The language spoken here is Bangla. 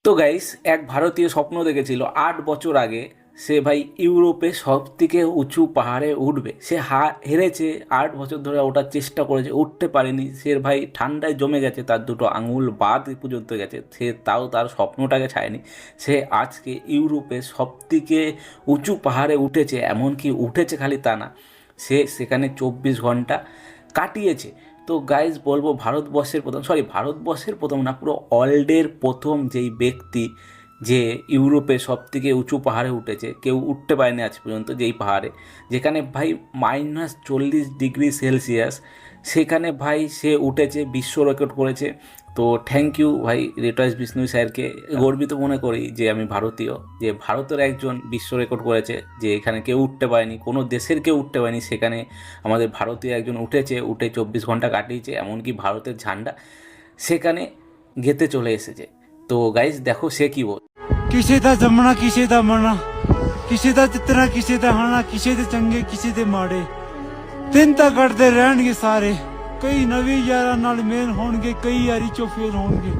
তো গাইস, এক ভারতীয় স্বপ্ন দেখেছিল 8 বছর আগে। সে ভাই ইউরোপে সব থেকে উঁচু পাহাড়ে উঠবে। সে হেরেছে, 8 বছর ধরে ওঠার চেষ্টা করেছে, উঠতে পারেনি। সে ভাই ঠান্ডায় জমে গেছে, তার দুটো আঙুল বাদ পর্যন্ত গেছে, সে তাও তার স্বপ্নটাকে ছাড়েনি। সে আজকে ইউরোপে সব থেকে উঁচু পাহাড়ে উঠেছে, এমনকি উঠেছে খালি তা না, সে সেখানে 24 ঘন্টা কাটিয়েছে। তো গাইজ বলবো, ভারতবর্ষের প্রথম না, পুরো ওয়ার্ল্ডের প্রথম যেই ব্যক্তি যে ইউরোপে সব থেকে উঁচু পাহাড়ে উঠেছে, কেউ উঠতে পারেনি আজ পর্যন্ত, যেই পাহাড়ে যেখানে ভাই -40 ডিগ্রি সেলসিয়াস, সেখানে ভাই সে উঠেছে, বিশ্ব রেকর্ড করেছে। তো থ্যাংক ইউ ভাই রেটয়েস বিষ্ণু স্যারকে। গর্বিত মনে করি যে আমি ভারতীয়, যে ভারতের একজন বিশ্ব রেকর্ড করেছে, যে এখানে কেউ উঠতে পারেনি, কোনো দেশের কেউ উঠতে পারেনি, সেখানে আমাদের ভারতীয় একজন উঠেছে, উঠে 24 ঘন্টা কাটিয়েছে, এমনকি ভারতের ঝান্ডা সেখানে গেতে চলে এসেছে। তো গাইজ দেখো সে কি বল। ਕਿਸੇ ਦਾ ਜੰਮਣਾ ਕਿਸੇ ਦਾ ਮਰਨਾ, ਕਿਸੇ ਦਾ ਜਿੱਤਣਾ ਕਿਸੇ ਦਾ ਹਾਰਨਾ, ਕਿਸੇ ਦੇ ਚੰਗੇ ਕਿਸੇ ਦੇ ਮਾੜੇ, ਦਿਨ ਤਾਂ ਕੱਟਦੇ ਰਹਿਣਗੇ ਸਾਰੇ। ਕਈ ਨਵੇਂ ਯਾਰਾਂ ਨਾਲ ਮੇਲ ਹੋਣਗੇ, ਕਈ ਯਾਰੀ ਚੋਂ ਫੇਲ ਹੋਣਗੇ।